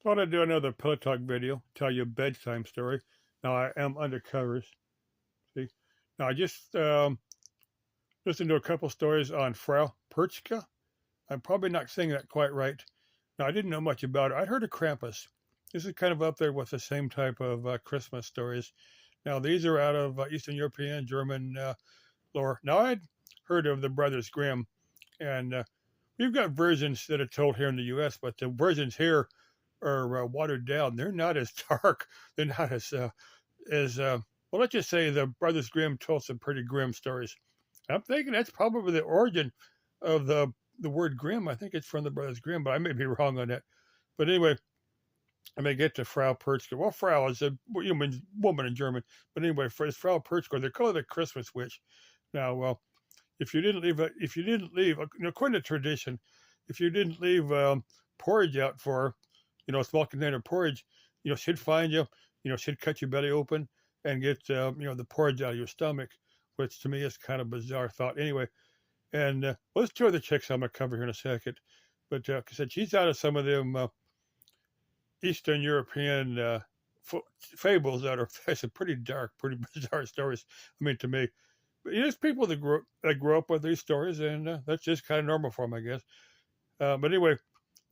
Thought I'd do another Pillow Talk video, tell you a bedtime story. Now I am undercovers. See, now I just listened to a couple stories on Frau Perchka. I'm probably not saying that quite right. Now I didn't know much about it. I'd heard of Krampus. This is kind of up there with the same type of Christmas stories. Now these are out of Eastern European, German lore. Now I'd heard of the Brothers Grimm, and we've got versions that are told here in the U.S., but the versions here are watered down. They're not as dark. They're not as well. Let's just say the Brothers Grimm told some pretty grim stories. I'm thinking that's probably the origin of the word grim. I think it's from the Brothers Grimm, but I may be wrong on that. But anyway, I may get to Frau Perchka. Well, Frau is a woman in German, but anyway, for Frau Perchka, they call it a Christmas witch. Now, well, if you didn't leave, according to tradition, if you didn't leave porridge out for her, a small container of porridge, she'd find you, she'd cut your belly open and get, the porridge out of your stomach, which to me is kind of bizarre thought. Anyway, and well, there's two other chicks I'm going to cover here in a second. But like I said, she's out of some of them Eastern European fables that are some pretty dark, pretty bizarre stories. I mean, to me. But there's people that grow up with these stories, and that's just kind of normal for them, I guess. But anyway,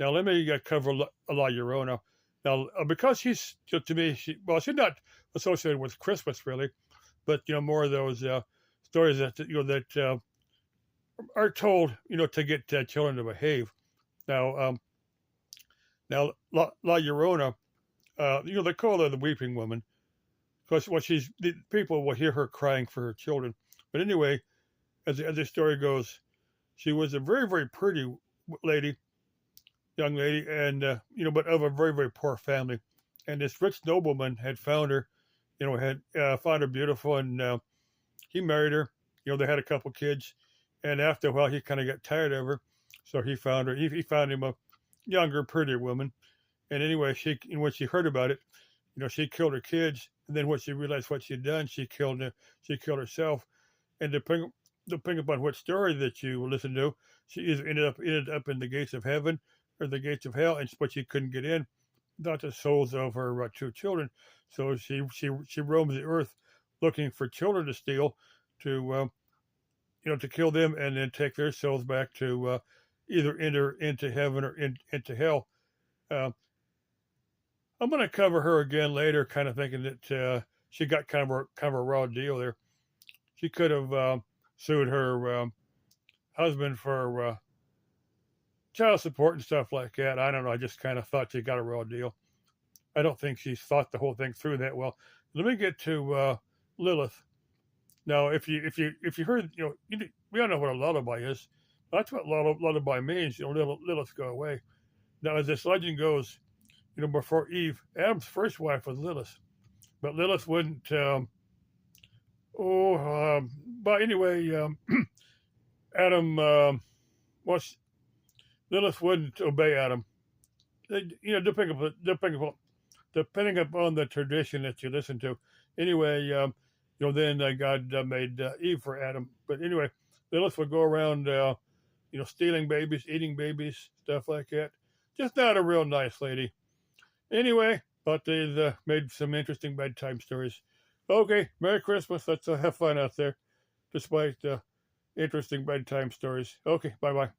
now let me cover La Llorona. Now, because to me, she's not associated with Christmas really, but more of those stories that are told, to get children to behave. Now, La Llorona, they call her the Weeping Woman because people will hear her crying for her children. But anyway, as the story goes, she was a very, very pretty young lady, and but of a very, very poor family. And this rich nobleman had found her, had found her beautiful, and he married her. They had a couple kids, and after a while, he kind of got tired of her, so he found her. He found him a younger, prettier woman. And anyway, when she heard about it, she killed her kids, and then when she realized what she'd done, she killed herself. And depending upon what story that you listen to, she either ended up in the gates of heaven or the gates of hell, but she couldn't get in, not the souls of her two children. So she roams the earth looking for children to steal, to to kill them and then take their souls back to either enter into heaven or into hell. I'm going to cover her again later, kind of thinking that she got kind of a raw deal there. She could have sued her husband for child support and stuff like that. I don't know. I just kind of thought she got a raw deal. I don't think she's thought the whole thing through that well. Let me get to Lilith. Now, if you heard, we all know what a lullaby is. That's what lullaby means. Lilith go away. Now, as this legend goes, before Eve, Adam's first wife was Lilith, but Lilith wouldn't. But anyway, Adam was Lilith wouldn't obey Adam. Depending upon the tradition that you listen to. Anyway, then God made Eve for Adam. But anyway, Lilith would go around, stealing babies, eating babies, stuff like that. Just not a real nice lady. Anyway, but they made some interesting bedtime stories. Okay, Merry Christmas. Let's have fun out there, despite interesting bedtime stories. Okay, bye-bye.